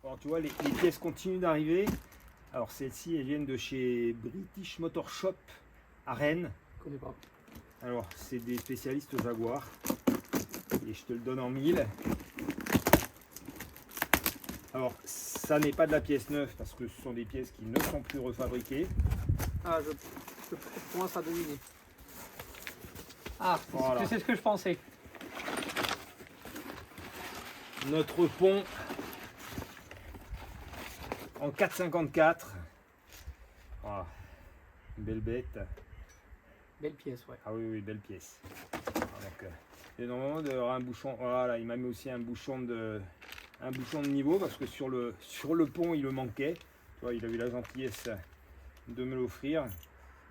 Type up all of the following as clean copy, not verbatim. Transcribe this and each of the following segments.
Alors tu vois, les pièces continuent d'arriver. Alors celles-ci, elles viennent de chez British Motor Shop à Rennes. Je connais pas. Alors c'est des spécialistes Jaguar. Et je te le donne en 1000. Alors ça n'est pas de la pièce neuve parce que ce sont des pièces qui ne sont plus refabriquées. Ah, je commence à deviner. Ah, Voilà. tu sais ce que je pensais. Notre pont en 4,54. Voilà. Une belle bête. Belle pièce, ouais. Ah oui, oui, belle pièce. Donc, et normalement, il y aura un bouchon. Voilà, il m'a mis aussi un bouchon de niveau parce que sur le pont, il le manquait. Tu vois, il a eu la gentillesse de me l'offrir.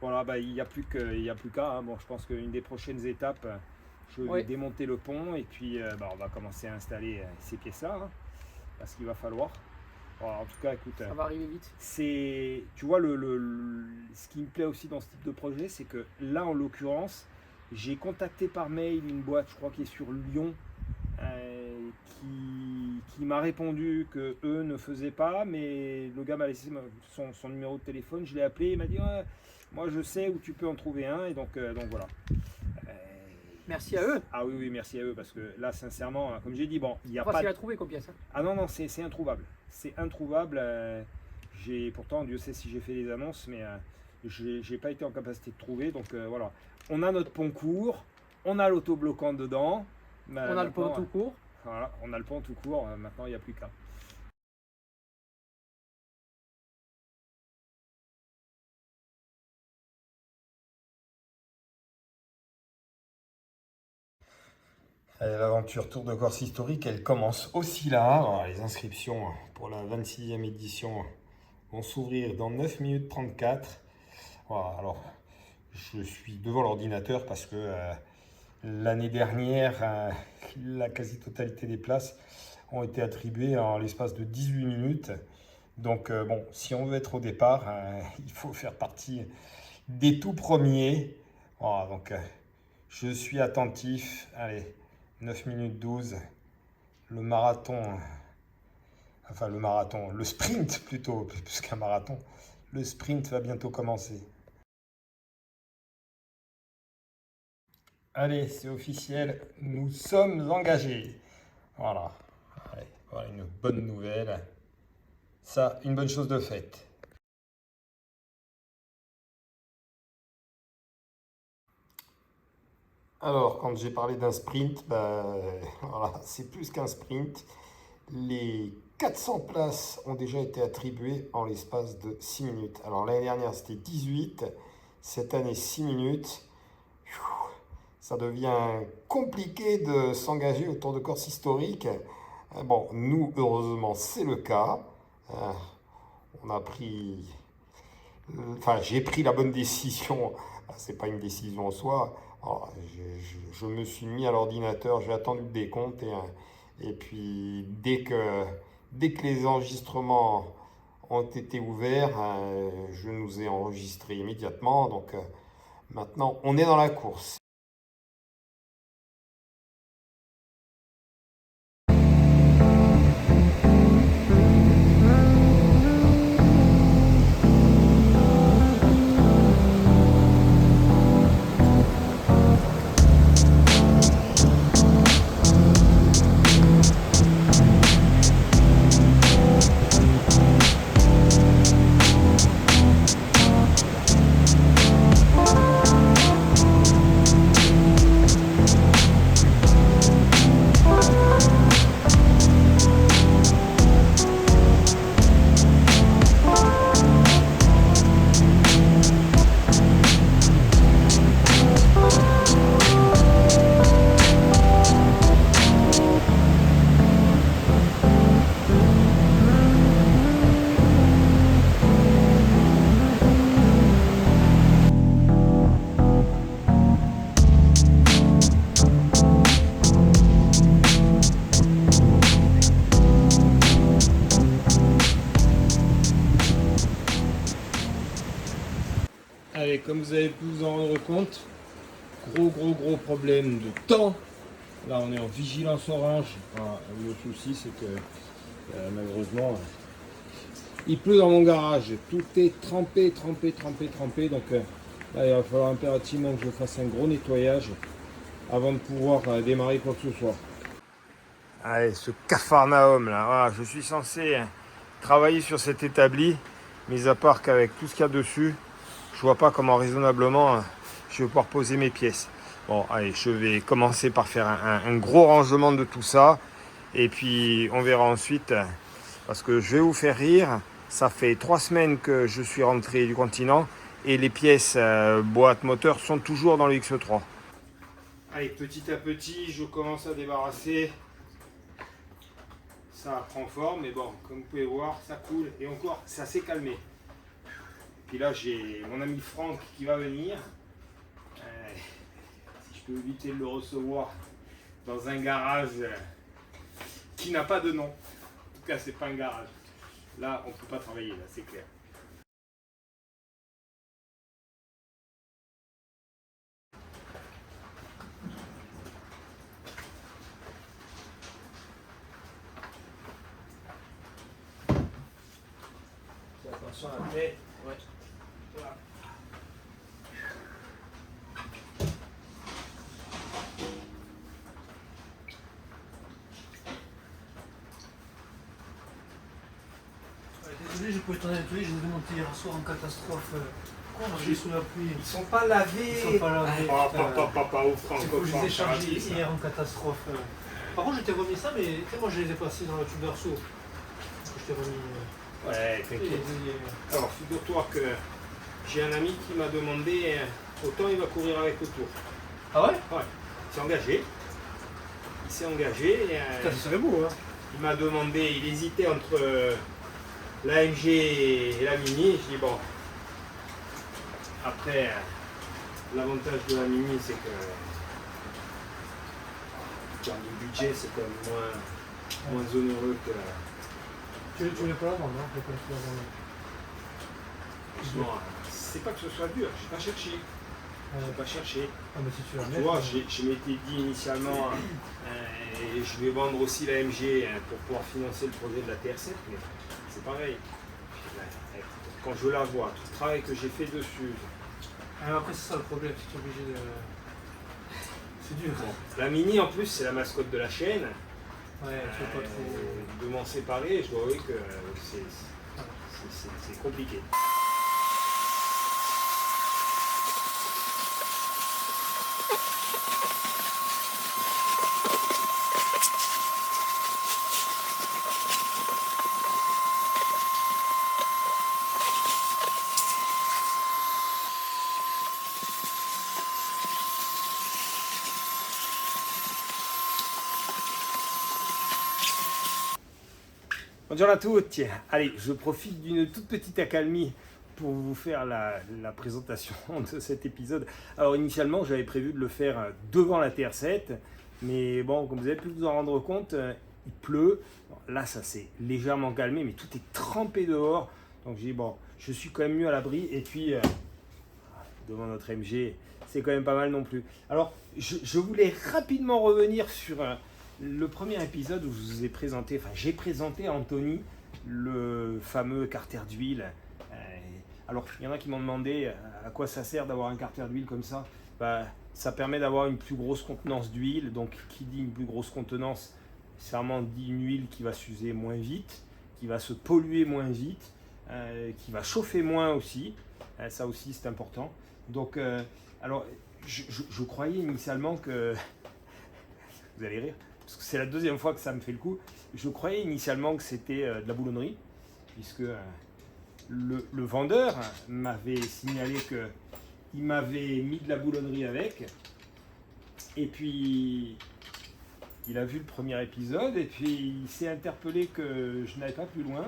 Voilà, bah, il n'y a plus qu'à. Hein. Bon, je pense qu'une des prochaines étapes, je vais démonter le pont et puis bah, on va commencer à installer ces pièces-là. Hein, parce qu'il va falloir. Voilà, en tout cas, écoute. Ça va arriver vite. Tu vois, ce qui me plaît aussi dans ce type de projet, c'est que là, en l'occurrence, j'ai contacté par mail une boîte, je crois, qui est sur Lyon, qui m'a répondu que eux ne faisaient pas, mais le gars m'a laissé son numéro de téléphone, je l'ai appelé, il m'a dit ouais, moi je sais où tu peux en trouver un, et donc voilà. Merci à eux. Ah oui, oui, merci à eux, parce que là, sincèrement, comme j'ai dit, bon, il n'y a pas pas... facile à trouver comme pièce. Hein. Ah non, non, c'est introuvable. C'est introuvable. Pourtant, Dieu sait si j'ai fait des annonces, mais j'ai pas été en capacité de trouver. Donc voilà, on a notre pont court, on a l'autobloquant dedans. On a le pont tout court. Voilà, on a le pont tout court. Maintenant, il n'y a plus qu'à. L'aventure Tour de Corse historique, elle commence aussi là. Alors, les inscriptions pour la 26e édition vont s'ouvrir dans 9 minutes 34. Voilà, alors, je suis devant l'ordinateur parce que l'année dernière, la quasi-totalité des places ont été attribuées en l'espace de 18 minutes. Donc, bon, si on veut être au départ, il faut faire partie des tout premiers. Voilà, donc, je suis attentif. Allez, 9 minutes 12. Le marathon, le sprint plutôt, plus qu'un marathon. Le sprint va bientôt commencer. Allez, c'est officiel, nous sommes engagés. Voilà. Allez, voilà une bonne nouvelle. Ça, une bonne chose de faite. Alors, quand j'ai parlé d'un sprint, voilà, c'est plus qu'un sprint. Les 400 places ont déjà été attribuées en l'espace de 6 minutes. Alors, l'année dernière, c'était 18. Cette année, 6 minutes. Ça devient compliqué de s'engager au Tour de Corse historique. Bon, nous, heureusement, c'est le cas. On a pris... Enfin, j'ai pris la bonne décision. C'est pas une décision en soi. Alors, je me suis mis à l'ordinateur, j'ai attendu le décompte et puis dès que les enregistrements ont été ouverts, je nous ai enregistrés immédiatement. Donc maintenant, on est dans la course. Allez, comme vous avez pu vous en rendre compte, gros problème de temps. Là, on est en vigilance orange. Voilà, le souci, c'est que Malheureusement, il pleut dans mon garage. Tout est trempé. Donc là, il va falloir impérativement que je fasse un gros nettoyage avant de pouvoir démarrer quoi que ce soit. Allez, ce Capharnaüm là, voilà, je suis censé travailler sur cet établi, mis à part qu'avec tout ce qu'il y a dessus, je vois pas comment raisonnablement je vais pouvoir poser mes pièces. Bon, allez, je vais commencer par faire un gros rangement de tout ça. Et puis, on verra ensuite, parce que je vais vous faire rire. Ça fait 3 semaines que je suis rentré du continent et les pièces boîte moteur sont toujours dans le X3. Allez, petit à petit, je commence à débarrasser. Ça prend forme, mais bon, comme vous pouvez voir, ça coule. Et encore, ça s'est calmé. Puis là, j'ai mon ami Franck qui va venir. Si je peux éviter de le recevoir dans un garage qui n'a pas de nom. En tout cas, c'est pas un garage. Là, on ne peut pas travailler, là, c'est clair. Attention à la tête. Ouais. Voilà. Désolé, je pouvais t'en nettoyer, je les ai démontés hier soir en catastrophe. Pourquoi on a sous la pluie? Ils sont pas lavés. Ils sont pas lavés. Pas au franc. Je les ai chargés hier en catastrophe. Par contre, je t'ai remis ça, mais tu sais, moi je les ai passés dans le tube d'arceau. Je t'ai remis. Ouais, t'inquiète. Alors, figure-toi que j'ai un ami qui m'a demandé autant il va courir avec le tour. Ah ouais? Ouais. Il s'est engagé. Putain, ça serait beau, hein. Il m'a demandé, il hésitait entre l'AMG et la Mini. Je dis bon. Après, l'avantage de la Mini, c'est que en termes de budget, c'est quand même moins onéreux que. Tu voulais pas la vendre, non? Tu voulais pas la vendre. Non, c'est pas que ce soit dur, j'ai pas cherché. Ah, mais si tu la mets. Tu vois, je m'étais dit initialement, je vais vendre aussi la MG pour pouvoir financer le projet de la TR7, mais c'est pareil. Quand je la vois, tout le travail que j'ai fait dessus. Après, c'est ça le problème, si tu es obligé de. C'est dur. Bon, la Mini, en plus, c'est la mascotte de la chaîne. Ouais, tu veux pas trop. De m'en séparer, je dois avouer que c'est compliqué. Bonjour à tous, allez, je profite d'une toute petite accalmie pour vous faire la présentation de cet épisode. Alors initialement, j'avais prévu de le faire devant la TR7, mais bon, comme vous avez pu vous en rendre compte, il pleut. Bon, là, ça s'est légèrement calmé, mais tout est trempé dehors. Donc j'ai dit, bon, je suis quand même mieux à l'abri, et puis devant notre MG, c'est quand même pas mal non plus. Alors, je voulais rapidement revenir sur le premier épisode où je vous ai présenté, j'ai présenté à Anthony le fameux carter d'huile. Alors, il y en a qui m'ont demandé à quoi ça sert d'avoir un carter d'huile comme ça. Ça permet d'avoir une plus grosse contenance d'huile. Donc, qui dit une plus grosse contenance, nécessairement dit une huile qui va s'user moins vite, qui va se polluer moins vite, qui va chauffer moins aussi. Ça aussi, c'est important. Donc, alors, je croyais initialement que... Vous allez rire, parce que c'est la deuxième fois que ça me fait le coup. Je croyais initialement que c'était de la boulonnerie, puisque le vendeur m'avait signalé qu'il m'avait mis de la boulonnerie avec. Et puis, il a vu le premier épisode, et puis il s'est interpellé que je n'allais pas plus loin.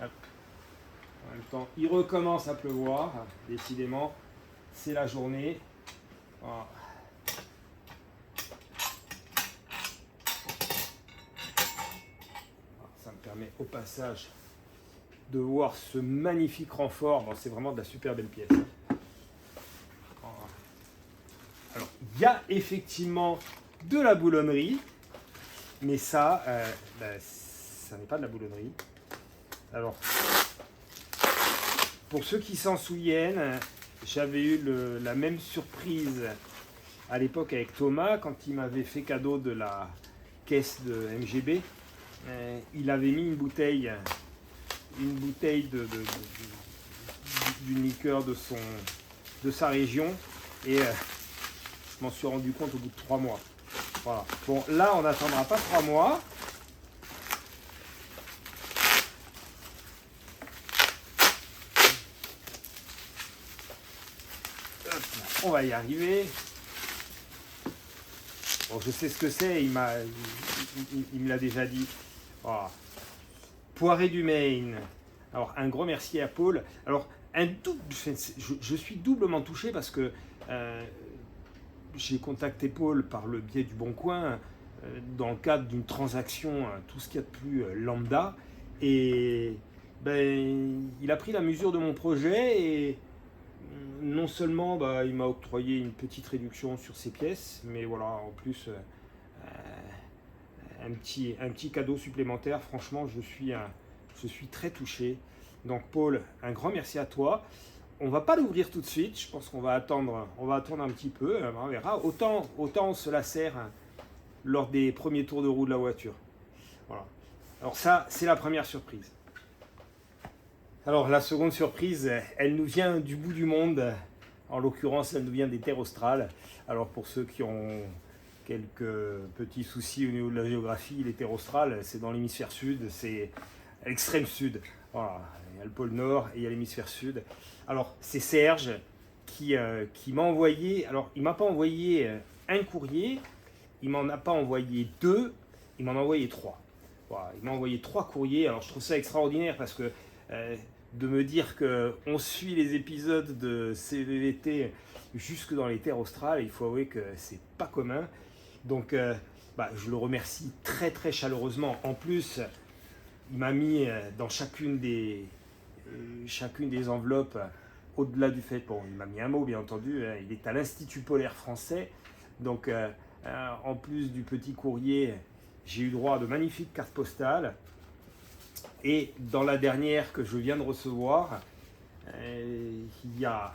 Hop. En même temps, il recommence à pleuvoir, décidément, c'est la journée. Voilà. Ça me permet au passage de voir ce magnifique renfort. Bon, c'est vraiment de la super belle pièce. Alors, il y a effectivement de la boulonnerie. Mais ça, ça n'est pas de la boulonnerie. Alors, pour ceux qui s'en souviennent, j'avais eu la même surprise à l'époque avec Thomas quand il m'avait fait cadeau de la caisse de MGB. Il avait mis une bouteille d'une liqueur de sa région et je m'en suis rendu compte au bout de 3 mois. Voilà. Bon, là, on n'attendra pas 3 mois. Hop, on va y arriver. Bon, je sais ce que c'est, il me l'a déjà dit. Voilà. Poiré du Maine. Alors, un gros merci à Paul. Alors, je suis doublement touché parce que j'ai contacté Paul par le biais du Bon Coin dans le cadre d'une transaction, tout ce qu'il y a de plus lambda. Et il a pris la mesure de mon projet et non seulement il m'a octroyé une petite réduction sur ses pièces, mais voilà, en plus un petit cadeau supplémentaire. Franchement, je suis très touché. Donc Paul, un grand merci à toi. On va pas l'ouvrir tout de suite, je pense qu'on va attendre un petit peu, on verra. Autant on se la sert lors des premiers tours de roue de la voiture. Voilà. Alors ça, c'est la première surprise. Alors la seconde surprise, elle nous vient du bout du monde. En l'occurrence, elle nous vient des terres australes. Alors pour ceux qui ont quelques petits soucis au niveau de la géographie, les terres australes, c'est dans l'hémisphère sud, c'est à l'extrême sud. Voilà, il y a le pôle Nord et il y a l'hémisphère sud. Alors c'est Serge qui m'a envoyé, alors il ne m'a pas envoyé un courrier, il m'en a pas envoyé 2, il m'en a envoyé 3. Voilà, il m'a envoyé 3 courriers. Alors je trouve ça extraordinaire parce que de me dire qu'on suit les épisodes de CVVT jusque dans les terres australes, il faut avouer que c'est pas commun. Donc je le remercie très très chaleureusement. En plus, il m'a mis dans chacune des enveloppes, au-delà du fait, bon, il m'a mis un mot bien entendu, il est à l'Institut polaire français. Donc en plus du petit courrier, j'ai eu droit à de magnifiques cartes postales. Et dans la dernière que je viens de recevoir, il y a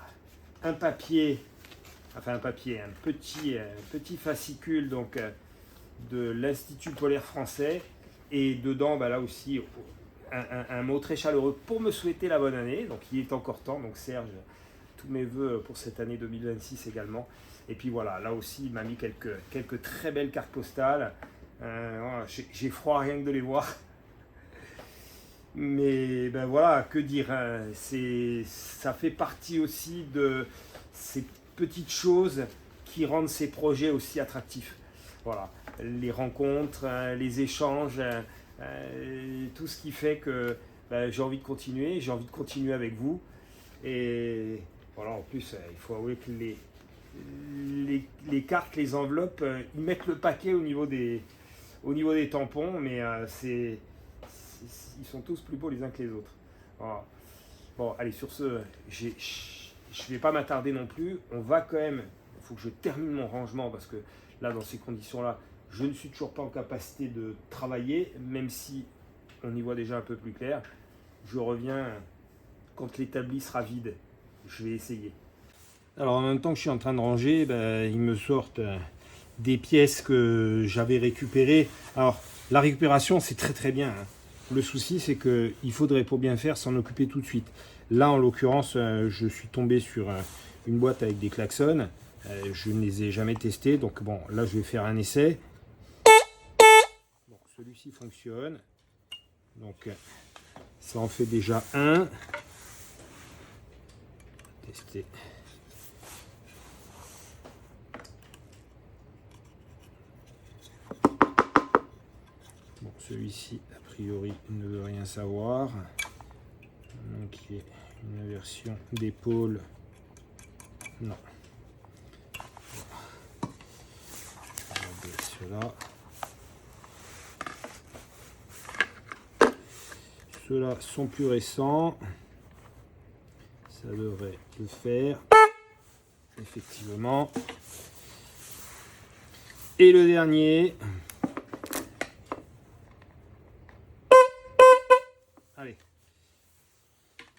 un papier, un petit fascicule donc, de l'Institut polaire français. Et dedans, là aussi, un mot très chaleureux pour me souhaiter la bonne année. Donc il est encore temps. Donc Serge, tous mes voeux pour cette année 2026 également. Et puis voilà, là aussi, il m'a mis quelques très belles cartes postales. J'ai froid rien que de les voir. Mais voilà, que dire, hein, ça fait partie aussi de ces petites choses qui rendent ces projets aussi attractifs. Voilà, les rencontres, les échanges, tout ce qui fait que j'ai envie de continuer avec vous. Et voilà, en plus, il faut avouer que les cartes, les enveloppes, ils mettent le paquet au niveau des tampons, mais ils sont tous plus beaux les uns que les autres. Voilà. Bon, allez, sur ce, je ne vais pas m'attarder non plus. On va quand même, il faut que je termine mon rangement parce que là, dans ces conditions-là, je ne suis toujours pas en capacité de travailler, même si on y voit déjà un peu plus clair. Je reviens quand l'établi sera vide. Je vais essayer. Alors, en même temps que je suis en train de ranger, ils me sortent des pièces que j'avais récupérées. Alors, la récupération, c'est très très bien, hein. Le souci, c'est qu'il faudrait, pour bien faire, s'en occuper tout de suite. Là, en l'occurrence, je suis tombé sur une boîte avec des klaxons. Je ne les ai jamais testés. Donc, bon, là, je vais faire un essai. Donc, celui-ci fonctionne. Donc, ça en fait déjà un. Tester. Bon, celui-ci, a priori, ne veut rien savoir. Donc, il y a une version d'épaule. Non. Ceux-là. Ceux-là sont plus récents. Ça devrait le faire. Effectivement. Et le dernier.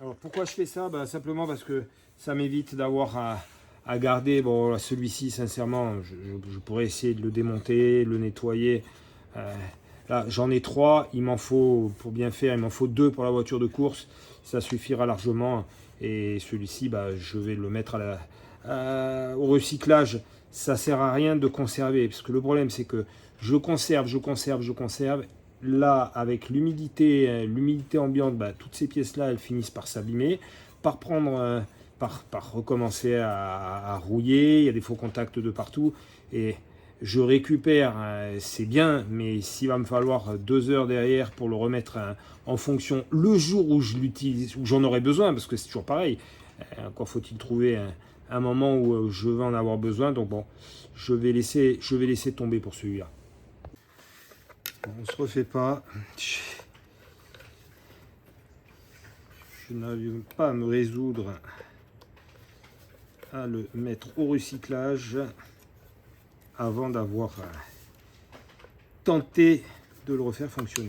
Alors pourquoi je fais ça? Simplement parce que ça m'évite d'avoir à garder. Bon, celui-ci, sincèrement, je pourrais essayer de le démonter, le nettoyer. Là, j'en ai 3. Il m'en faut, pour bien faire, il m'en faut 2 pour la voiture de course. Ça suffira largement. Et celui-ci, je vais le mettre au recyclage. Ça sert à rien de conserver. Parce que le problème, c'est que je conserve. Là, avec l'humidité ambiante, toutes ces pièces-là, elles finissent par s'abîmer, par recommencer à rouiller. Il y a des faux contacts de partout. Et je récupère, c'est bien, mais s'il va me falloir 2 heures derrière pour le remettre en fonction le jour où je l'utilise, où j'en aurai besoin, parce que c'est toujours pareil. Encore faut-il trouver un moment où je vais en avoir besoin. Donc bon, je vais laisser tomber pour celui-là. On se refait pas. Je n'arrive pas à me résoudre à le mettre au recyclage avant d'avoir tenté de le refaire fonctionner.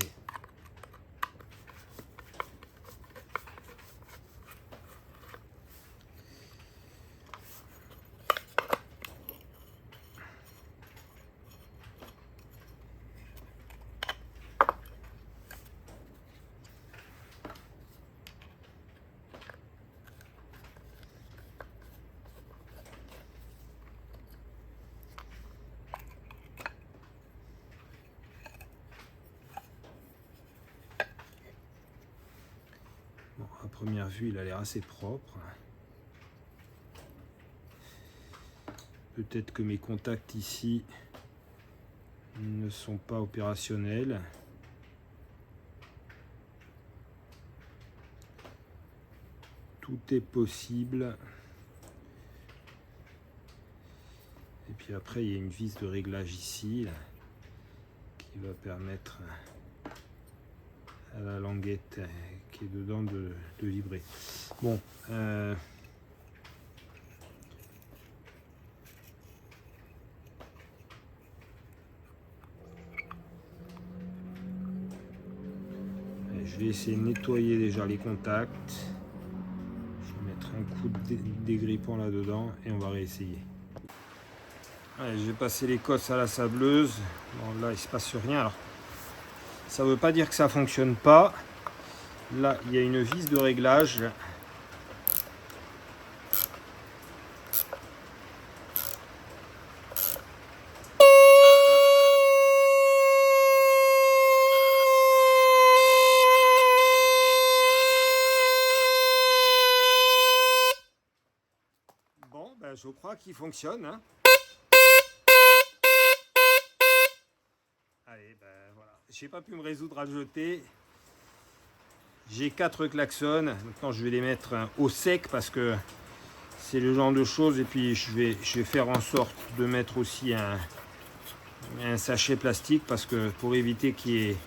Bon, à première vue, il a l'air assez propre. Peut-être que mes contacts ici ne sont pas opérationnels. Tout est possible. Et puis après, il y a une vis de réglage ici là, qui va permettre à la languette qui est dedans de vibrer. Bon, je vais essayer de nettoyer déjà les contacts. Je vais mettre un coup de dégrippant là-dedans et on va réessayer. Allez, je vais passer l'écosse à la sableuse. Bon, là, il ne se passe rien. Alors, ça ne veut pas dire que ça ne fonctionne pas. Là, il y a une vis de réglage. Bon, je crois qu'il fonctionne. Hein. Allez, voilà. J'ai pas pu me résoudre à le jeter. J'ai 4 klaxons. Maintenant, je vais les mettre au sec parce que c'est le genre de choses. Et puis, je vais faire en sorte de mettre aussi un sachet plastique parce que pour éviter qu'il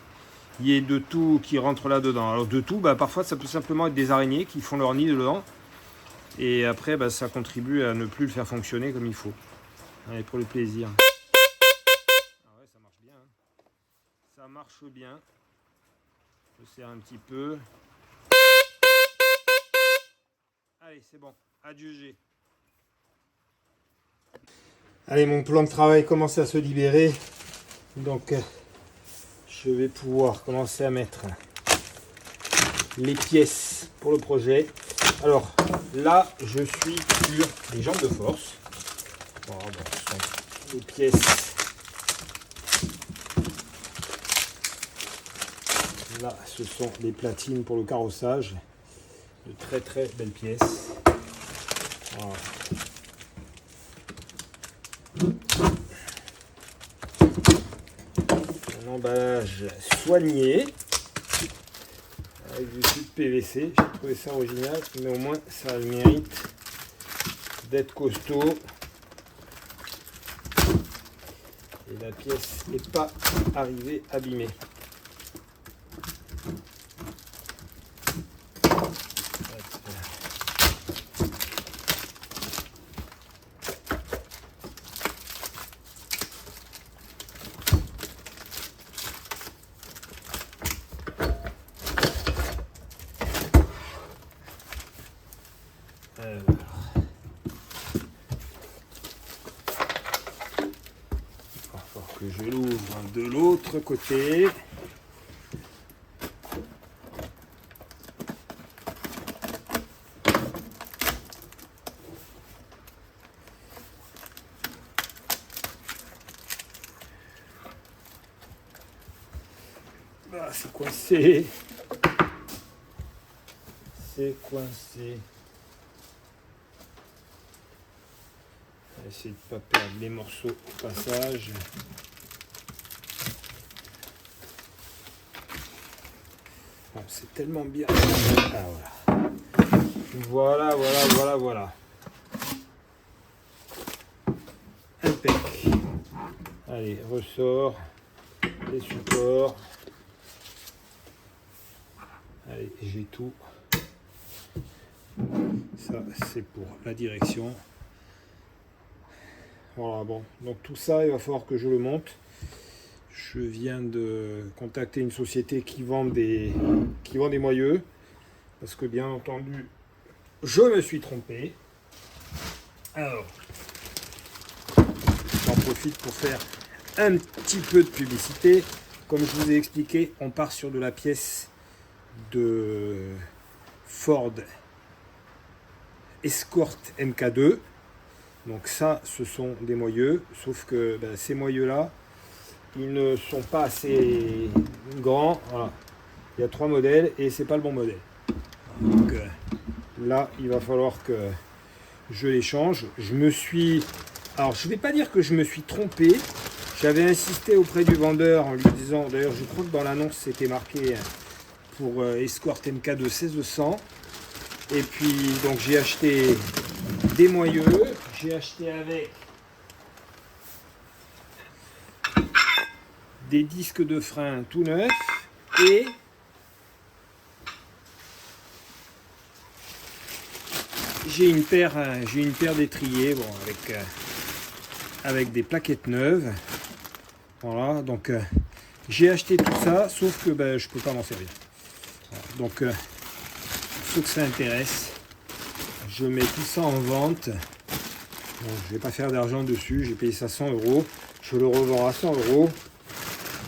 y ait de tout qui rentre là-dedans. Alors, de tout, parfois, ça peut simplement être des araignées qui font leur nid dedans. Et après, ça contribue à ne plus le faire fonctionner comme il faut. Allez, pour le plaisir. Ah ouais, ça marche bien. Hein. Ça marche bien. Je serre un petit peu. Allez, c'est bon. Adieu G. Allez, mon plan de travail commence à se libérer. Donc, je vais pouvoir commencer à mettre les pièces pour le projet. Alors, là, je suis sur les jambes de force. Bon, ce sont les pièces. Là, ce sont les platines pour le carrossage. De très très belles pièces. Voilà. Un emballage soigné avec du tube PVC. J'ai trouvé ça original, mais au moins ça a le mérite d'être costaud. Et la pièce n'est pas arrivée abîmée. que je l'ouvre de l'autre côté. Ah, c'est coincé. C'est coincé. On va essayer de ne pas perdre les morceaux au passage. Bon, c'est tellement bien. Ah, voilà. Voilà. Impec. Allez, ressort. Les supports. Allez, j'ai tout. Ça, c'est pour la direction. Voilà, bon. Donc tout ça, il va falloir que je le monte. Je viens de contacter une société qui vend des moyeux. Parce que bien entendu, je me suis trompé. Alors, j'en profite pour faire un petit peu de publicité. Comme je vous ai expliqué, on part sur de la pièce de Ford Escort MK2. Donc ça, ce sont des moyeux, sauf que ces moyeux-là, ils ne sont pas assez grands. Voilà. Il y a 3 modèles et c'est pas le bon modèle. Donc là, il va falloir que je les change. Alors, je ne vais pas dire que je me suis trompé. J'avais insisté auprès du vendeur en lui disant, d'ailleurs, je crois que dans l'annonce, c'était marqué pour Escort MK2 1600. Et puis, donc, j'ai acheté des moyeux. J'ai acheté avec des disques de frein tout neufs et j'ai une paire d'étriers, bon, avec des plaquettes neuves. Voilà, donc j'ai acheté tout ça, sauf que je peux pas m'en servir. Voilà, donc ceux que ça intéresse, je mets tout ça en vente. Bon, je vais pas faire d'argent dessus, j'ai payé ça 100 €. Je le revends à 100 €.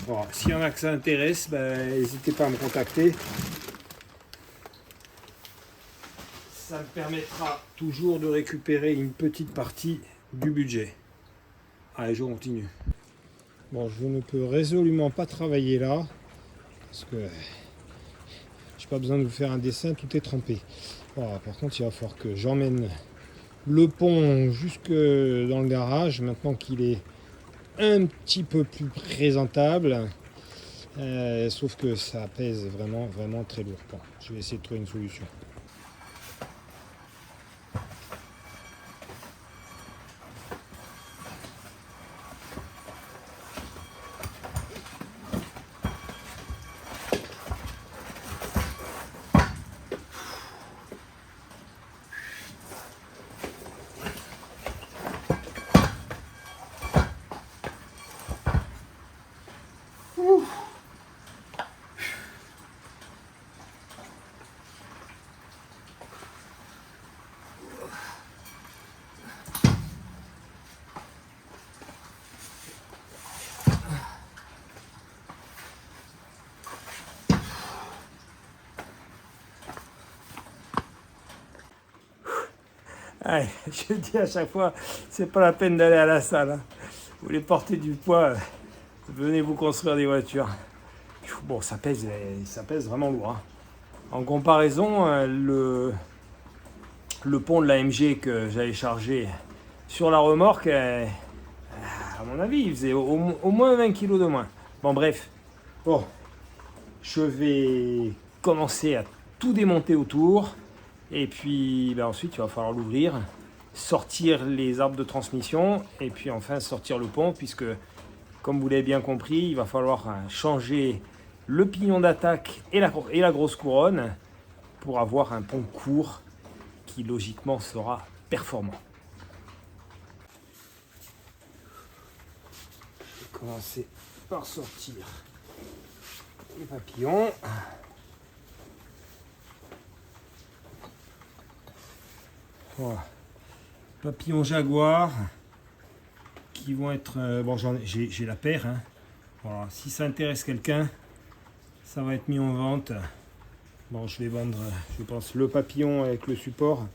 Voilà. S'il y en a que ça intéresse, n'hésitez pas à me contacter. Ça me permettra toujours de récupérer une petite partie du budget. Allez, je continue. Bon, je ne peux résolument pas travailler là, parce que j'ai pas besoin de vous faire un dessin, tout est trempé. Voilà, par contre, il va falloir que j'emmène le pont jusque dans le garage, maintenant qu'il est un petit peu plus présentable. Sauf que ça pèse vraiment très lourd. Bon, je vais essayer de trouver une solution. Allez, je dis à chaque fois, c'est pas la peine d'aller à la salle. Hein. Vous voulez porter du poids, venez vous construire des voitures. Bon, ça pèse vraiment lourd. Hein. En comparaison, le pont de la MG que j'avais chargé sur la remorque, à mon avis, il faisait au moins 20 kg de moins. Bon, bref. Bon, je vais commencer à tout démonter autour. Et puis ensuite, il va falloir l'ouvrir, sortir les arbres de transmission et puis enfin sortir le pont, puisque, comme vous l'avez bien compris, il va falloir changer le pignon d'attaque et la grosse couronne pour avoir un pont court qui logiquement sera performant. Je vais commencer par sortir les papillons. Voilà. Papillon Jaguar qui qui vont être... bon, j'ai la paire. Hein. Voilà. Si ça intéresse quelqu'un, ça va être mis en vente. Bon, je vais vendre, je pense, le papillon avec le support.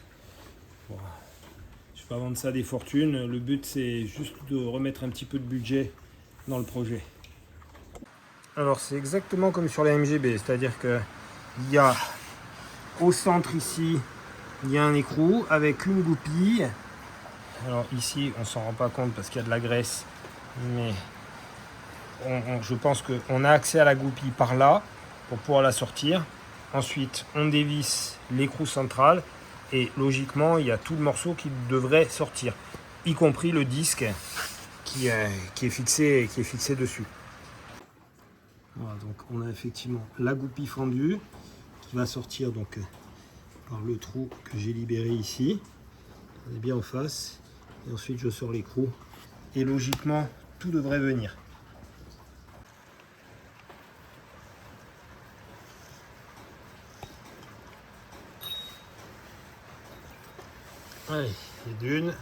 Bon, je vais pas vendre ça des fortunes. Le but, c'est juste de remettre un petit peu de budget dans le projet. Alors, c'est exactement comme sur la MGB. C'est-à-dire qu'il y a au centre ici, il y a un écrou avec une goupille. Alors ici, on s'en rend pas compte parce qu'il y a de la graisse, mais je pense qu'on a accès à la goupille par là pour pouvoir la sortir. Ensuite, on dévisse l'écrou central et logiquement, il y a tout le morceau qui devrait sortir, y compris le disque qui est fixé dessus. Voilà, donc on a effectivement la goupille fendue qui va sortir donc par le trou que j'ai libéré ici. On est bien en face. Et ensuite, je sors l'écrou. Et logiquement, tout devrait venir. Allez, et d'une.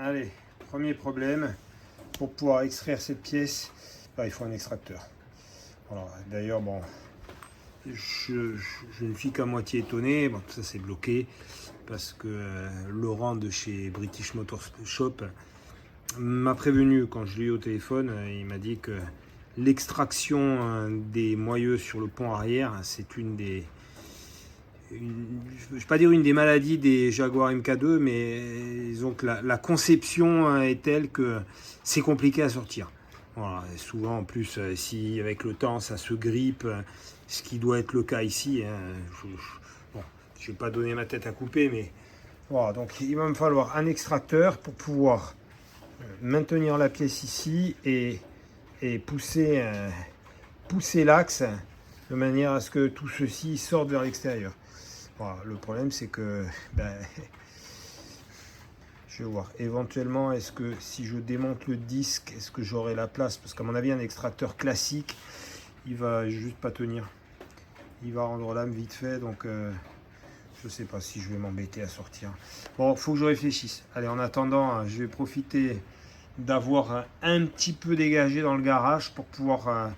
Allez, premier problème, pour pouvoir extraire cette pièce, il faut un extracteur. Voilà, d'ailleurs, bon, je ne suis qu'à moitié étonné, bon, tout ça c'est bloqué, parce que Laurent de chez British Motor Shop m'a prévenu quand je l'ai eu au téléphone, il m'a dit que l'extraction des moyeux sur le pont arrière, c'est une des... je ne vais pas dire une des maladies des Jaguar MK2, mais disons que la conception est telle que c'est compliqué à sortir. Voilà, et souvent en plus, si avec le temps ça se grippe, ce qui doit être le cas ici, hein, bon, je ne vais pas donner ma tête à couper, mais voilà, donc il va me falloir un extracteur pour pouvoir maintenir la pièce ici et pousser l'axe de manière à ce que tout ceci sorte vers l'extérieur. Voilà, le problème c'est que je vais voir éventuellement, est-ce que si je démonte le disque, est-ce que j'aurai la place, parce qu'à mon avis un extracteur classique il va juste pas tenir, il va rendre l'âme vite fait, donc je sais pas si je vais m'embêter à sortir. Bon, faut que je réfléchisse. Allez, en attendant, je vais profiter d'avoir un petit peu dégagé dans le garage pour pouvoir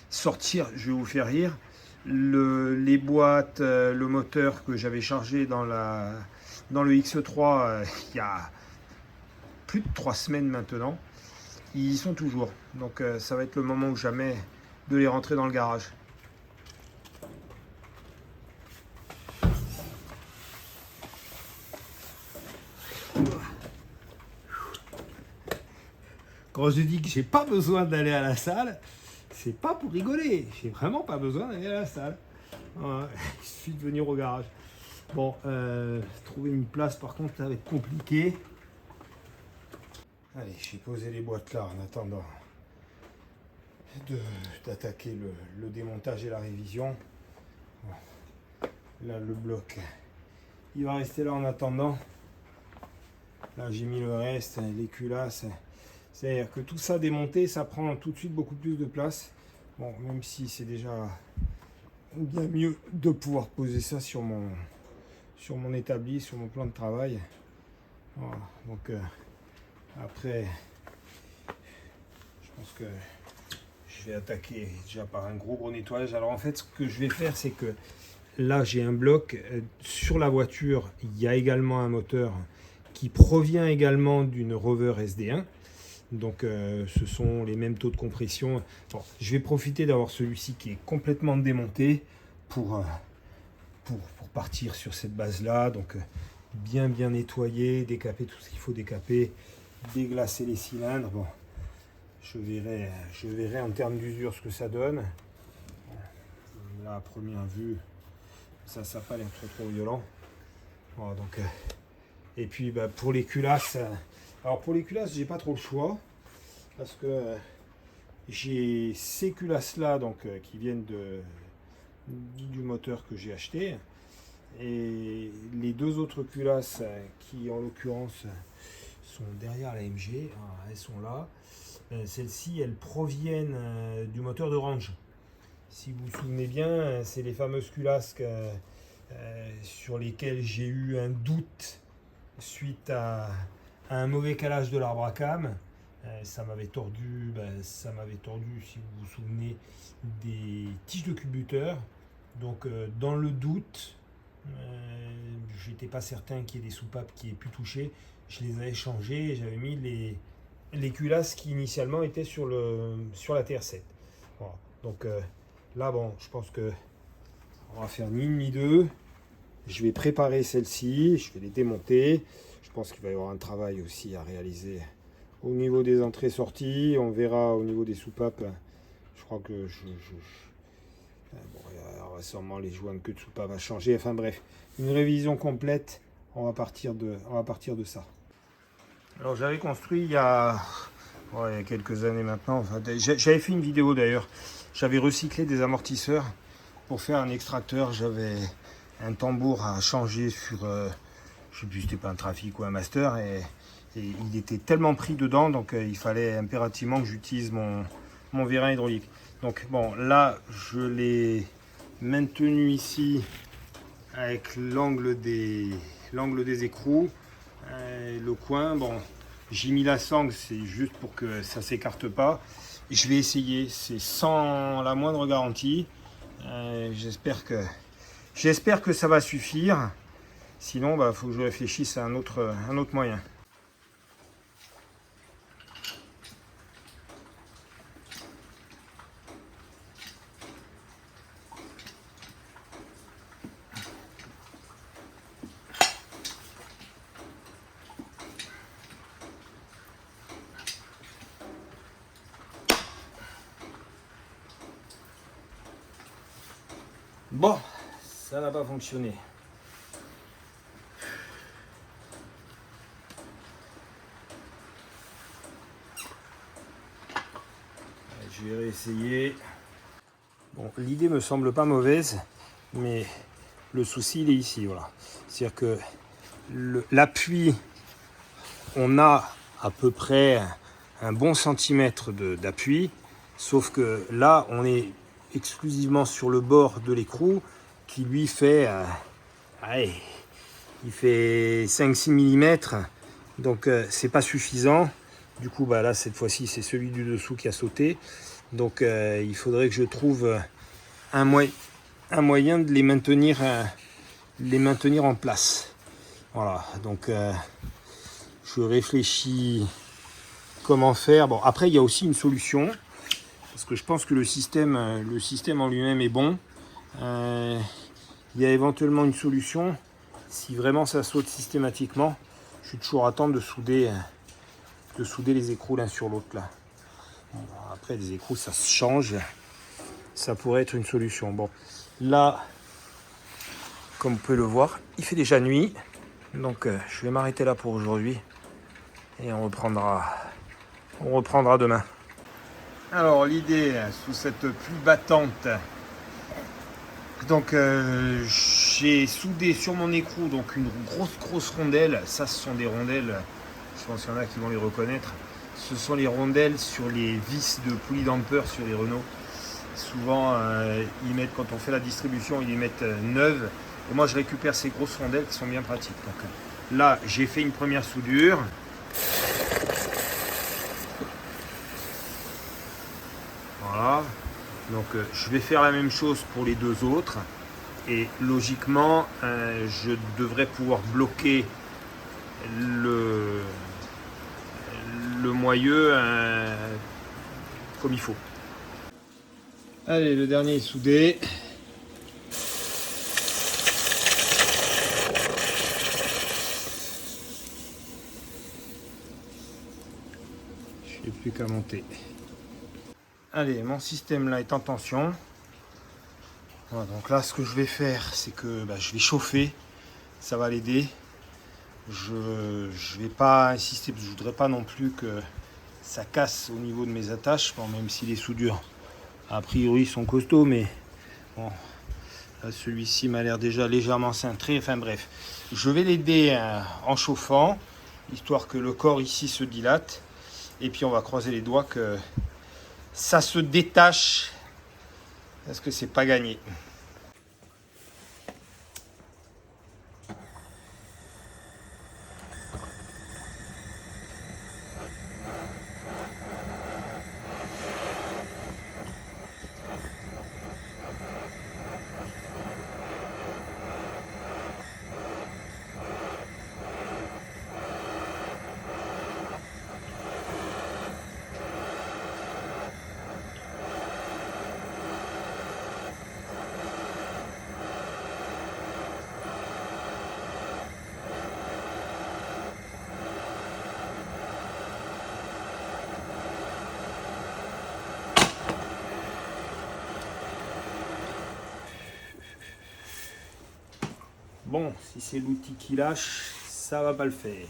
sortir. Je vais vous faire rire. Les boîtes, le moteur que j'avais chargé dans le X3 il y a plus de 3 semaines maintenant, ils y sont toujours. Donc ça va être le moment ou jamais de les rentrer dans le garage. Quand je dis que j'ai pas besoin d'aller à la salle, c'est pas pour rigoler. J'ai vraiment pas besoin d'aller à la salle. Ouais, il suffit de venir au garage. Bon, trouver une place par contre ça va être compliqué. Allez, j'ai posé les boîtes là en attendant d'attaquer le démontage et la révision. Bon, là le bloc, il va rester là en attendant. Là j'ai mis le reste, les culasses. C'est-à-dire que tout ça démonté, ça prend tout de suite beaucoup plus de place. Bon, même si c'est déjà bien mieux de pouvoir poser ça sur mon établi, sur mon plan de travail. Voilà, donc après, je pense que je vais attaquer déjà par un gros nettoyage. Alors en fait, ce que je vais faire, c'est que là, j'ai un bloc. Sur la voiture, il y a également un moteur qui provient également d'une Rover SD1. Donc ce sont les mêmes taux de compression. Bon, je vais profiter d'avoir celui-ci qui est complètement démonté pour partir sur cette base-là. Donc bien nettoyer, décaper tout ce qu'il faut décaper, déglacer les cylindres. Bon, je verrai en termes d'usure ce que ça donne. Là, à première vue, ça n'a pas l'air trop violent. Voilà, donc, et puis pour les culasses, alors pour les culasses, j'ai pas trop le choix parce que j'ai ces culasses là donc qui viennent du moteur que j'ai acheté. Et les deux autres culasses qui en l'occurrence sont derrière la MG, elles sont là. Celles-ci, elles proviennent du moteur de Range. Si vous vous souvenez bien, c'est les fameuses culasses sur lesquelles j'ai eu un doute suite à un mauvais calage de l'arbre à cam. Ça m'avait tordu, si vous vous souvenez, des tiges de culbuteur. Donc dans le doute, j'étais pas certain qu'il y ait des soupapes qui aient pu toucher. Je les avais changées et j'avais mis les culasses qui initialement étaient sur la TR7. Voilà. Donc là, bon, je pense que on va faire ni une ni deux. Je vais préparer celle-ci, je vais les démonter. Je pense qu'il va y avoir un travail aussi à réaliser au niveau des entrées-sorties. On verra au niveau des soupapes. Je crois que bon, il y aura sûrement les joints que de soupapes à changer. Enfin bref, une révision complète. On va partir de ça. Alors j'avais construit il y a quelques années maintenant. Enfin, j'avais fait une vidéo d'ailleurs. J'avais recyclé des amortisseurs pour faire un extracteur. J'avais un tambour à changer sur, je sais plus, c'était pas un Trafic ou un Master, et il était tellement pris dedans, donc il fallait impérativement que j'utilise mon vérin hydraulique. Donc bon, là je l'ai maintenu ici avec l'angle des écrous, le coin. Bon, j'ai mis la sangle, c'est juste pour que ça s'écarte pas. Je vais essayer, c'est sans la moindre garantie. J'espère que ça va suffire. Sinon, faut que je réfléchisse à un autre moyen. Bon, ça n'a pas fonctionné. Je vais réessayer. Bon, l'idée me semble pas mauvaise, mais le souci il est ici, voilà. C'est-à-dire que l'appui, on a à peu près un bon centimètre d'appui, sauf que là, on est exclusivement sur le bord de l'écrou qui lui fait, il fait 5-6 mm, donc c'est pas suffisant. Du coup, là, cette fois-ci, c'est celui du dessous qui a sauté. Donc, il faudrait que je trouve un moyen de les maintenir en place. Voilà, donc je réfléchis comment faire. Bon, après, il y a aussi une solution, parce que je pense que le système en lui-même est bon. Il y a éventuellement une solution, si vraiment ça saute systématiquement. Je suis toujours à temps de souder les écrous l'un sur l'autre là. Bon, après les écrous ça se change, ça pourrait être une solution. Bon, là comme vous pouvez le voir, il fait déjà nuit, donc je vais m'arrêter là pour aujourd'hui et on reprendra demain. Alors l'idée sous cette pluie battante, donc j'ai soudé sur mon écrou donc une grosse rondelle. Ça, ce sont des rondelles, je pense qu'il y en a qui vont les reconnaître. Ce sont les rondelles sur les vis de poulie damper sur les Renault. Souvent, ils mettent, quand on fait la distribution, ils les mettent neuves. Et moi, je récupère ces grosses rondelles qui sont bien pratiques. Donc, là, j'ai fait une première soudure. Voilà. Donc, je vais faire la même chose pour les deux autres. Et logiquement, je devrais pouvoir bloquer le moyeu comme il faut. Allez, le dernier est soudé. Je n'ai plus qu'à monter. Allez, mon système là est en tension. Voilà, donc là, ce que je vais faire, c'est que je vais chauffer. Ça va l'aider. Je vais pas insister, parce que je voudrais pas non plus que ça casse au niveau de mes attaches. Bon, même si les soudures a priori sont costauds, mais bon, Là, celui-ci m'a l'air déjà légèrement cintré. Enfin bref, je vais l'aider en chauffant, histoire que le corps ici se dilate. Et puis on va croiser les doigts que ça se détache, parce que c'est pas gagné. Bon, si c'est l'outil qui lâche, ça va pas le faire.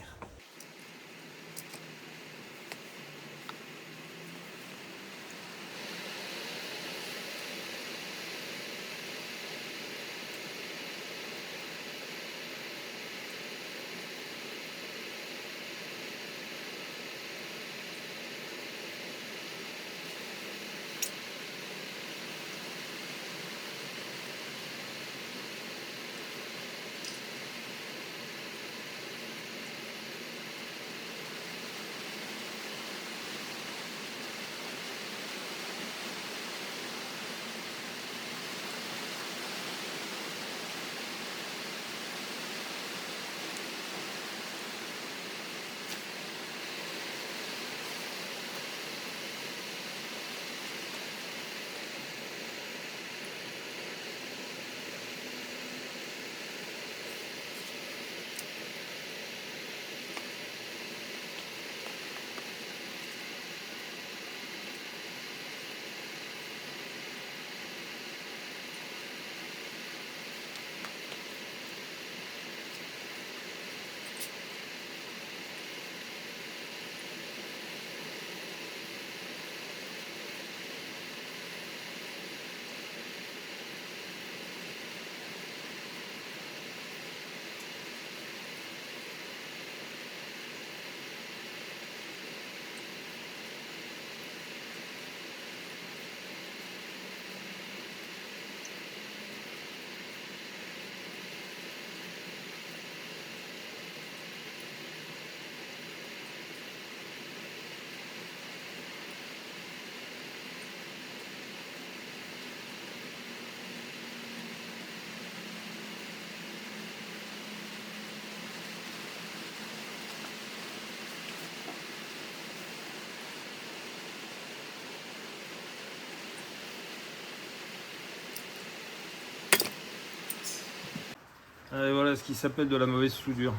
Et voilà ce qui s'appelle de la mauvaise soudure.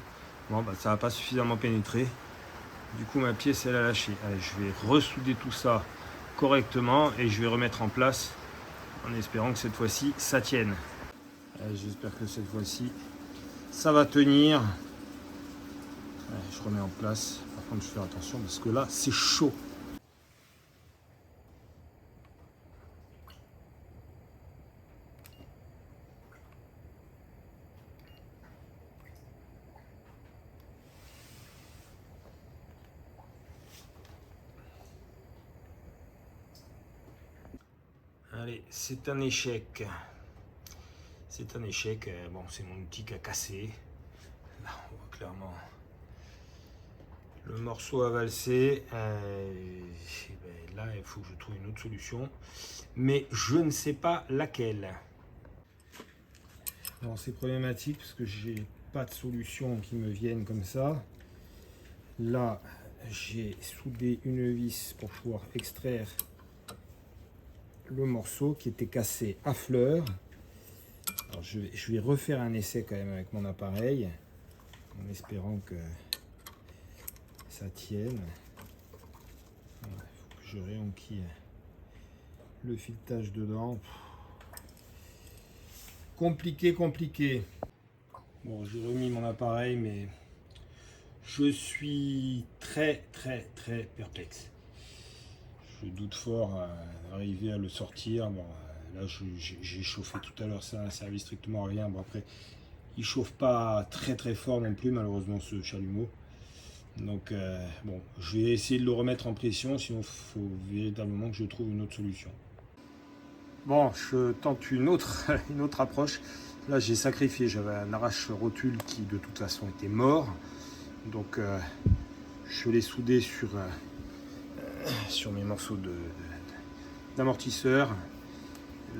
Bon, bah, ça n'a pas suffisamment pénétré. Du coup, ma pièce, elle a lâché. Allez, je vais ressouder tout ça correctement et je vais remettre en place en espérant que cette fois-ci, ça tienne. J'espère que cette fois-ci, ça va tenir. Allez, je remets en place. Par contre, je fais attention parce que là, c'est chaud. Allez, c'est un échec. C'est un échec. Bon, c'est mon outil qui a cassé. Là, on voit clairement le morceau a valsé. Ben là, il faut que je trouve une autre solution. Mais je ne sais pas laquelle. Alors, c'est problématique parce que j'ai pas de solution qui me vienne comme ça. Là, j'ai soudé une vis pour pouvoir extraire le morceau qui était cassé à fleur. Alors je vais refaire un essai quand même avec mon appareil en espérant que ça tienne. Il faut que je réenquille le filetage dedans. Compliqué, compliqué. Bon, j'ai remis mon appareil, mais je suis très perplexe. Je doute fort d'arriver à le sortir. Bon, Là, j'ai chauffé tout à l'heure, ça n'a servi strictement à rien. Bon, après, il chauffe pas très très fort non plus, malheureusement, ce chalumeau. Donc, bon, je vais essayer de le remettre en pression, sinon il faut véritablement que je trouve une autre solution. Bon, je tente une autre, une autre approche. Là, j'ai sacrifié, j'avais un arrache-rotule qui de toute façon était mort. Donc, je l'ai soudé sur mes morceaux d'amortisseur.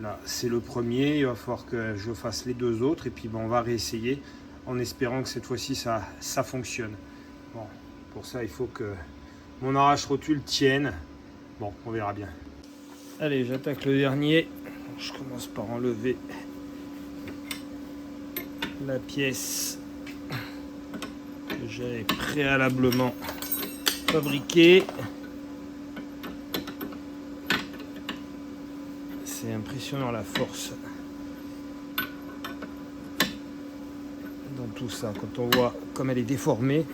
Là, c'est le premier, il va falloir que je fasse les deux autres et puis bon, on va réessayer en espérant que cette fois-ci ça fonctionne. Bon, pour ça, il faut que mon arrache-rotule tienne. Bon, on verra bien. Allez, j'attaque le dernier. Je commence par enlever la pièce que j'avais préalablement fabriquée. C'est impressionnant la force dans tout ça, quand on voit comme elle est déformée.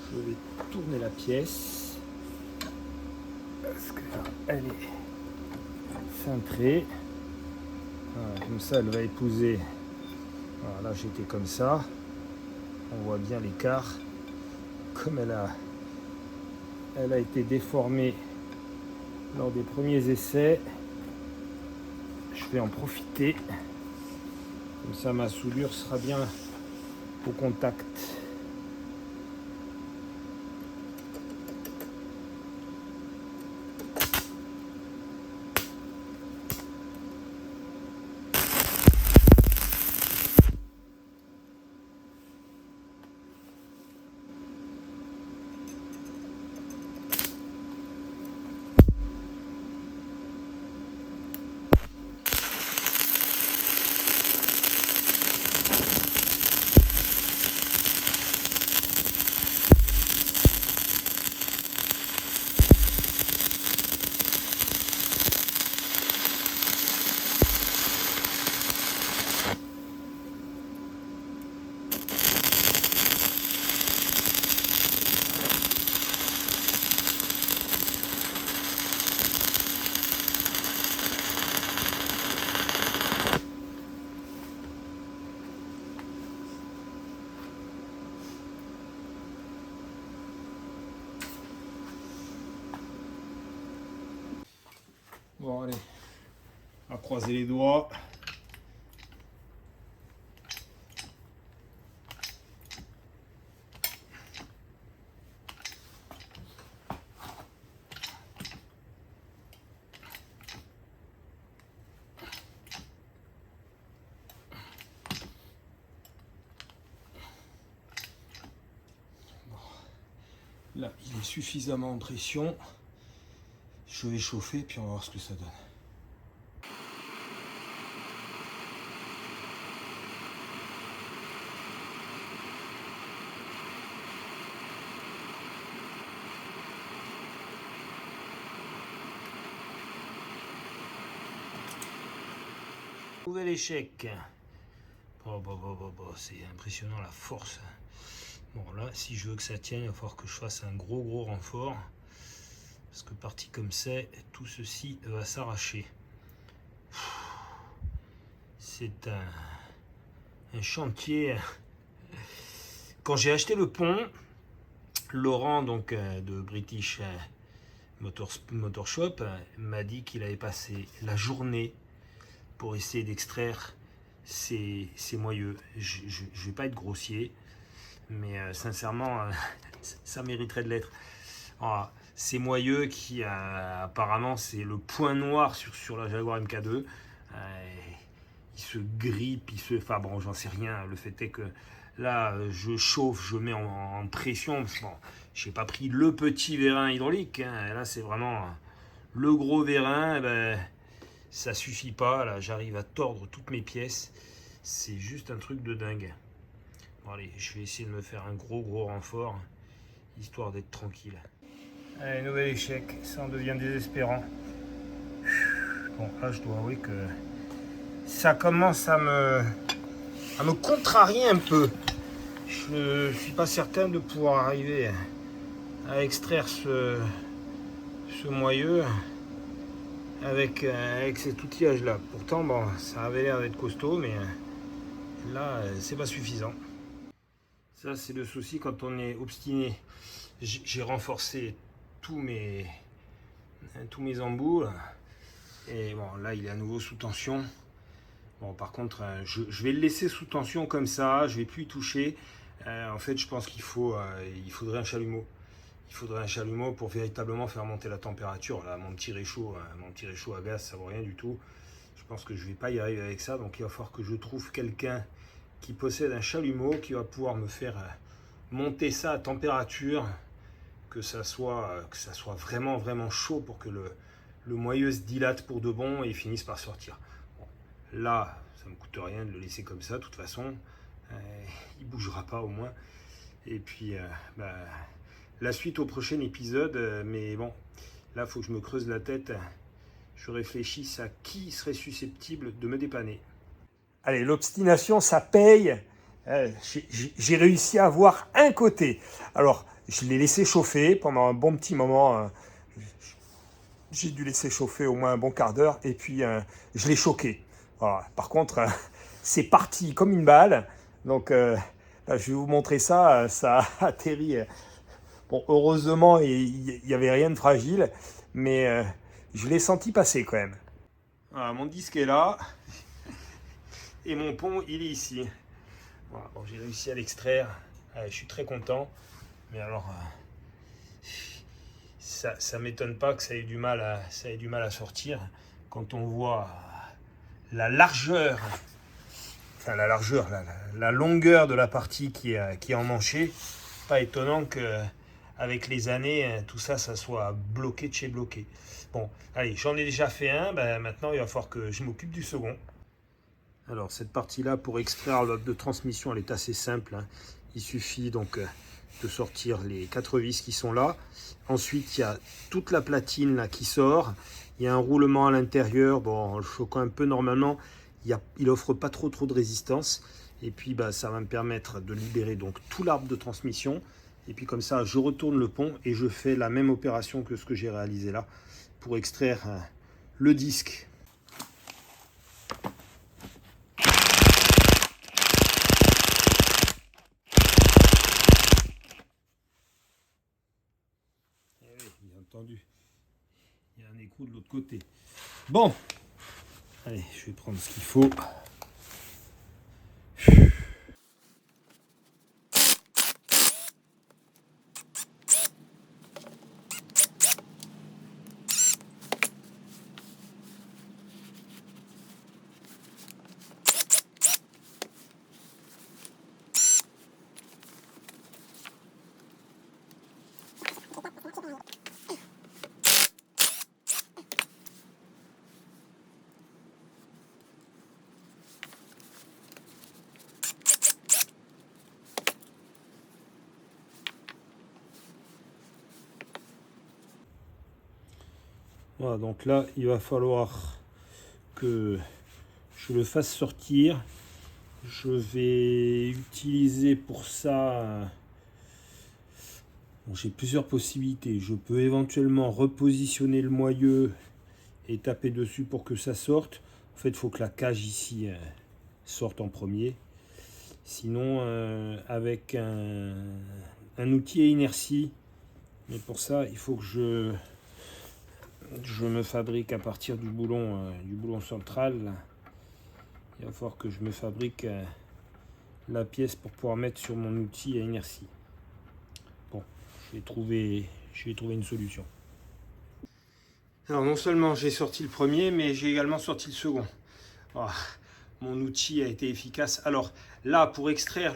Je vais tourner la pièce parce que là, elle est cintrée. Voilà, comme ça, elle va épouser. Voilà, là, j'étais comme ça. On voit bien l'écart. Comme elle a été déformée lors des premiers essais, je vais en profiter. Comme ça, ma soudure sera bien au contact. Bon, allez, on va croiser les doigts. Là, il est suffisamment en pression. Je vais chauffer, puis on va voir ce que ça donne. Nouvel échec. C'est impressionnant la force. Bon là, si je veux que ça tienne, il va falloir que je fasse un gros renfort. Parce que parti comme c'est, tout ceci va s'arracher. C'est un chantier. Quand j'ai acheté le pont, Laurent donc de British Motor Shop m'a dit qu'il avait passé la journée pour essayer d'extraire ces moyeux. Je ne vais pas être grossier, mais sincèrement, ça mériterait de l'être. Alors, ces moyeux qui apparemment c'est le point noir sur la Jaguar MK2. Il se grippe, enfin bon, j'en sais rien. Le fait est que Là, je chauffe, je mets en pression. Bon, j'ai pas pris le petit vérin hydraulique. Hein. Là, c'est vraiment le gros vérin. Ben, ça suffit pas. Là, j'arrive à tordre toutes mes pièces. C'est juste un truc de dingue. Bon, allez, je vais essayer de me faire un gros renfort, histoire d'être tranquille. Allez, nouvel échec. Ça en devient désespérant. Bon, là, je dois avouer que ça commence à me contrarier un peu. Je ne suis pas certain de pouvoir arriver à extraire ce moyeu avec cet outillage là. Pourtant, bon, ça avait l'air d'être costaud, mais là, c'est pas suffisant. Ça, c'est le souci quand on est obstiné. J'ai renforcé tous mes embouts. Et bon, là, il est à nouveau sous tension. Bon, par contre, je vais le laisser sous tension comme ça. Je vais plus y toucher. En fait, je pense qu'il faudrait un chalumeau. Il faudrait un chalumeau pour véritablement faire monter la température. Là, mon petit réchaud à gaz, ça vaut rien du tout. Je pense que je ne vais pas y arriver avec ça. Donc, il va falloir que je trouve quelqu'un qui possède un chalumeau qui va pouvoir me faire monter ça à température, que ça soit vraiment chaud pour que le moyeu se dilate pour de bon et finisse par sortir. Bon, là, ça me coûte rien de le laisser comme ça. De toute façon, il bougera pas au moins. Et puis, la suite au prochain épisode. Mais bon, là, il faut que je me creuse la tête. Je réfléchisse à qui serait susceptible de me dépanner. Allez, l'obstination, ça paye. J'ai réussi à avoir un côté. Alors, je l'ai laissé chauffer pendant un bon petit moment. J'ai dû laisser chauffer au moins un bon quart d'heure. Et puis, je l'ai choqué. Voilà. Par contre, c'est parti comme une balle. Donc, là, je vais vous montrer ça. Ça a atterri. Bon, heureusement, il n'y avait rien de fragile. Mais je l'ai senti passer quand même. Voilà, mon disque est là. Et mon pont, il est ici. Voilà, bon, j'ai réussi à l'extraire. Je suis très content. Mais alors, ça m'étonne pas que ça ait du mal à sortir. Quand on voit la largeur, enfin la longueur de la partie qui est emmanchée, pas étonnant que avec les années, tout ça soit bloqué de chez bloqué. Bon, allez, j'en ai déjà fait un. Maintenant, il va falloir que je m'occupe du second. Alors cette partie-là, pour extraire l'ordre de transmission, elle est assez simple. Hein. Il suffit donc de sortir les 4 vis qui sont là. Ensuite, il y a toute la platine là qui sort. Il y a un roulement à l'intérieur. Bon, en le choquant un peu normalement, il offre pas trop de résistance. Et puis ça va me permettre de libérer donc tout l'arbre de transmission. Et puis comme ça, je retourne le pont et je fais la même opération que ce que j'ai réalisé là pour extraire le disque. Bien entendu, il y a un écrou de l'autre côté. Bon, allez, je vais prendre ce qu'il faut. Voilà, donc là, il va falloir que je le fasse sortir. Je vais utiliser pour ça... Bon, j'ai plusieurs possibilités. Je peux éventuellement repositionner le moyeu et taper dessus pour que ça sorte. En fait, il faut que la cage ici sorte en premier. Sinon, avec un outil à inertie. Mais pour ça, il faut que je me fabrique à partir du boulon central. Là. Il va falloir que je me fabrique la pièce pour pouvoir mettre sur mon outil à inertie. Bon, je vais trouver une solution. Alors non seulement j'ai sorti le premier, mais j'ai également sorti le second. Alors, mon outil a été efficace. Alors là, pour extraire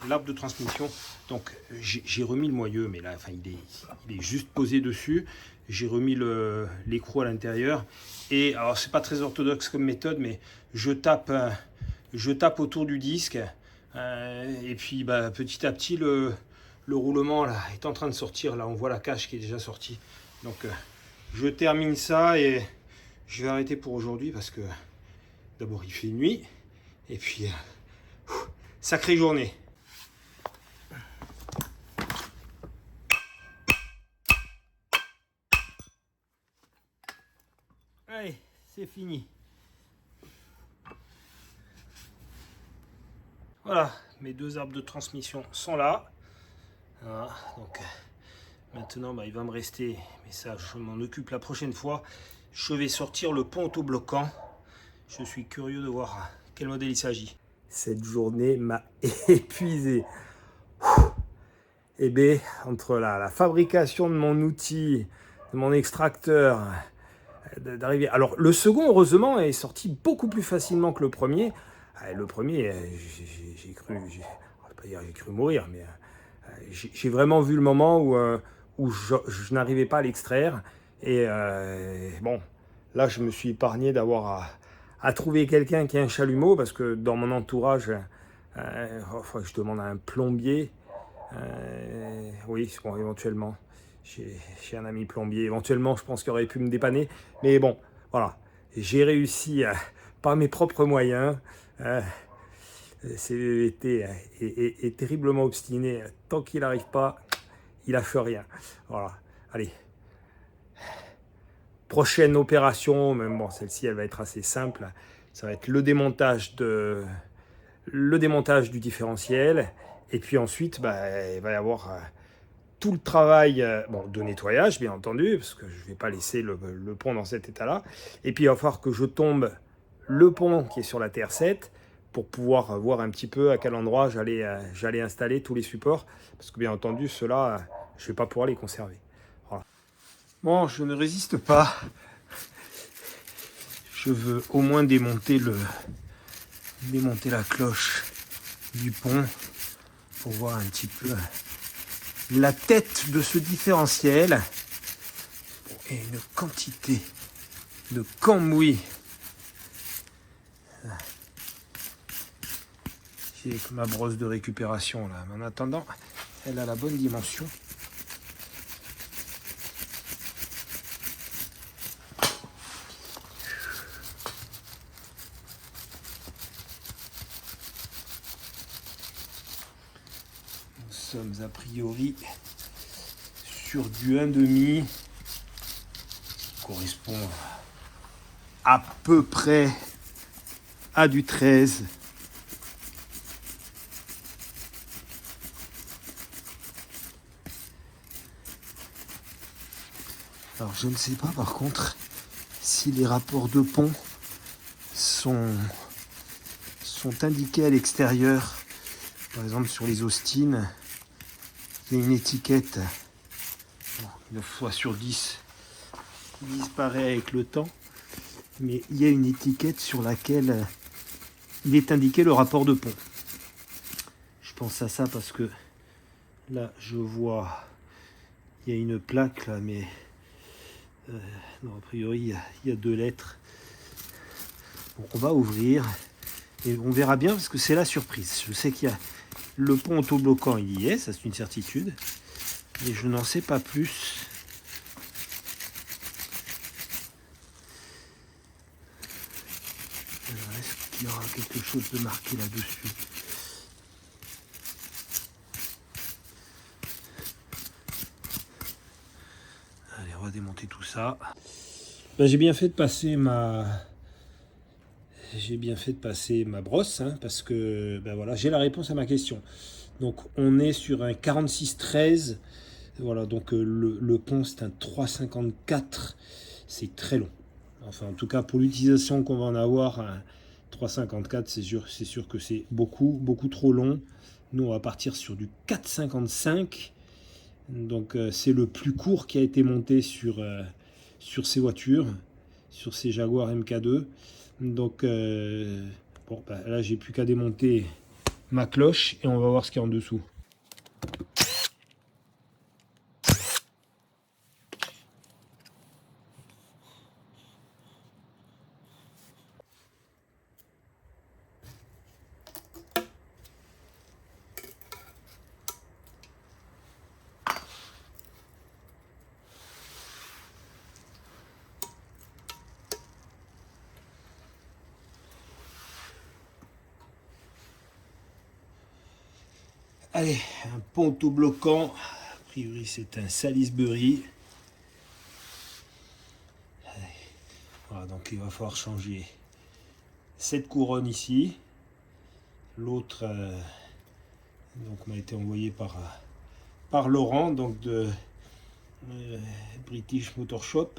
l'arbre de transmission, donc j'ai remis le moyeu, mais là, enfin, il est juste posé dessus. J'ai remis l'écrou à l'intérieur. Et alors, c'est pas très orthodoxe comme méthode, mais je tape autour du disque. Et puis, petit à petit, le roulement là est en train de sortir. Là, on voit la cache qui est déjà sortie. Donc, je termine ça et je vais arrêter pour aujourd'hui parce que d'abord, il fait nuit. Et puis, sacrée journée. Allez, c'est fini. Voilà, mes 2 arbres de transmission sont là. Voilà, donc maintenant il va me rester, mais ça je m'en occupe la prochaine fois. Je vais sortir le pont autobloquant. Je suis curieux de voir quel modèle il s'agit. Cette journée m'a épuisé. Et bien, entre la fabrication de mon outil, de mon extracteur, d'arriver. Alors le second, heureusement, est sorti beaucoup plus facilement que le premier. Le premier, j'ai cru mourir, mais j'ai vraiment vu le moment où je n'arrivais pas à l'extraire. Et bon, là, je me suis épargné d'avoir à trouver quelqu'un qui a un chalumeau, parce que dans mon entourage, je demande à un plombier. Oui, bon, éventuellement. J'ai un ami plombier. Éventuellement, je pense qu'il aurait pu me dépanner. Mais bon, voilà. J'ai réussi par mes propres moyens. Est terriblement obstiné. Tant qu'il n'arrive pas, il lâche rien. Voilà. Allez. Prochaine opération, même bon, celle-ci, elle va être assez simple. Ça va être le démontage du différentiel. Et puis ensuite, il va y avoir tout le travail de nettoyage, bien entendu, parce que je ne vais pas laisser le pont dans cet état-là. Et puis il va falloir que je tombe le pont qui est sur la TR7 pour pouvoir voir un petit peu à quel endroit j'allais installer tous les supports, parce que bien entendu, ceux-là, je ne vais pas pouvoir les conserver. Voilà. Bon, je ne résiste pas. Je veux au moins démonter la cloche du pont pour voir un petit peu la tête de ce différentiel et une quantité de cambouis. J'ai ma brosse de récupération là, mais en attendant, elle a la bonne dimension. Nous sommes a priori sur du 1,5, qui correspond à peu près à du 13. Alors je ne sais pas par contre si les rapports de pont sont indiqués à l'extérieur. Par exemple sur les Austin, il y a une étiquette, 9 fois sur 10 disparaît avec le temps, mais il y a une étiquette sur laquelle il est indiqué le rapport de pont. Je pense à ça parce que là je vois, il y a une plaque là, mais non, a priori il y a 2 lettres. Bon, on va ouvrir et on verra bien parce que c'est la surprise. Je sais qu'il y a le pont autobloquant, il y est, ça c'est une certitude, mais je n'en sais pas plus. Alors, est-ce qu'il y aura quelque chose de marqué là-dessus? Allez, on va démonter tout ça. J'ai bien fait de passer ma brosse, hein, parce que voilà, j'ai la réponse à ma question. Donc on est sur un 46-13. Voilà, donc le pont c'est un 3,54. C'est très long. Enfin, en tout cas, pour l'utilisation qu'on va en avoir, un 3,54, c'est sûr que c'est beaucoup trop long. Nous, on va partir sur du 4,55. Donc c'est le plus court qui a été monté sur ces voitures, sur ces Jaguar MK2. Donc bon, bah, là j'ai plus qu'à démonter ma cloche et on va voir ce qu'il y a en dessous. Allez, un pont autobloquant. A priori, c'est un Salisbury. Allez. Voilà, donc il va falloir changer cette couronne ici. L'autre donc m'a été envoyé par Laurent, donc de British Motor Shop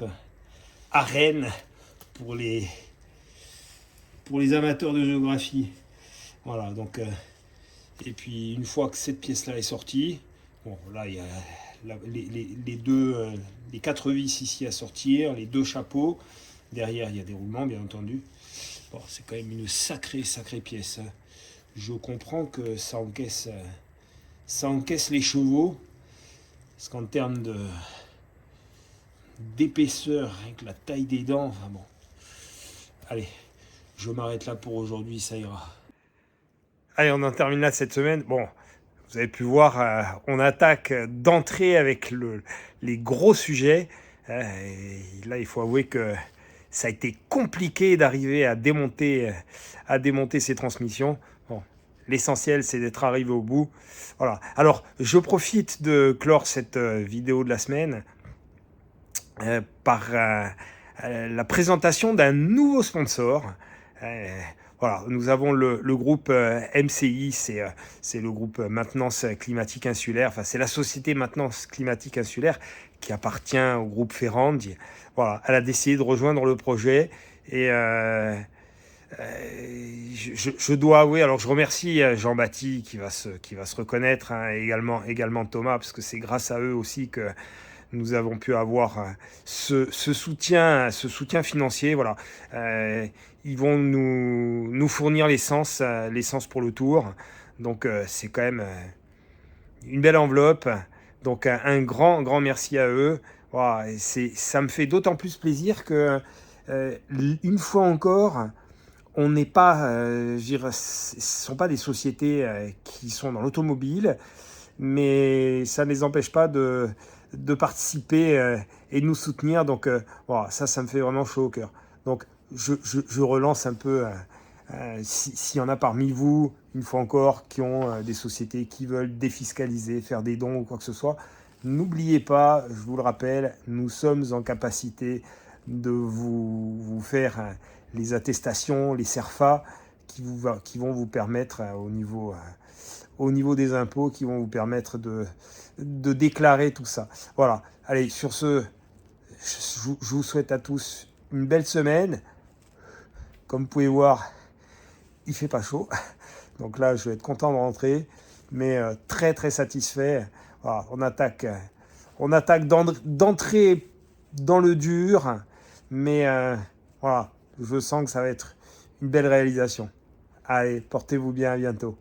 à Rennes pour les amateurs de géographie. Voilà, donc et puis une fois que cette pièce-là est sortie, bon là il y a les 4 vis ici à sortir, les 2 chapeaux. Derrière il y a des roulements bien entendu. Bon, c'est quand même une sacrée pièce. Je comprends que ça encaisse les chevaux, parce qu'en termes d'épaisseur, avec la taille des dents, enfin bon. Allez, je m'arrête là pour aujourd'hui, ça ira. Allez, on en termine là cette semaine. Bon, vous avez pu voir, on attaque d'entrée avec les gros sujets. Et là, il faut avouer que ça a été compliqué d'arriver à démonter ces transmissions. Bon, l'essentiel, c'est d'être arrivé au bout. Voilà. Alors, je profite de clore cette vidéo de la semaine par la présentation d'un nouveau sponsor. Voilà, nous avons le groupe MCI, c'est le groupe Maintenance Climatique Insulaire, enfin c'est la société Maintenance Climatique Insulaire qui appartient au groupe Ferrand. Voilà, elle a décidé de rejoindre le projet et je dois avouer, alors je remercie Jean-Baptiste qui va se reconnaître, hein, également Thomas, parce que c'est grâce à eux aussi que nous avons pu avoir ce soutien financier. Voilà. Ils vont nous fournir l'essence pour le tour. Donc c'est quand même une belle enveloppe. Donc un grand merci à eux. Voilà, ça me fait d'autant plus plaisir que une fois encore, on n'est pas, je dirais, ce ne sont pas des sociétés qui sont dans l'automobile, mais ça ne les empêche pas de participer et de nous soutenir. Donc voilà, ça me fait vraiment chaud au cœur. Donc je relance un peu, s'il y en a parmi vous, une fois encore, qui ont des sociétés qui veulent défiscaliser, faire des dons ou quoi que ce soit, n'oubliez pas, je vous le rappelle, nous sommes en capacité de vous faire les attestations, les CERFA, qui vont vous permettre au niveau des impôts, qui vont vous permettre de déclarer tout ça. Voilà, allez, sur ce, je vous souhaite à tous une belle semaine. Comme vous pouvez voir, il fait pas chaud. Donc là, je vais être content de rentrer, mais très satisfait. Voilà, on attaque d'entrée dans le dur, mais voilà, je sens que ça va être une belle réalisation. Allez, portez-vous bien, à bientôt.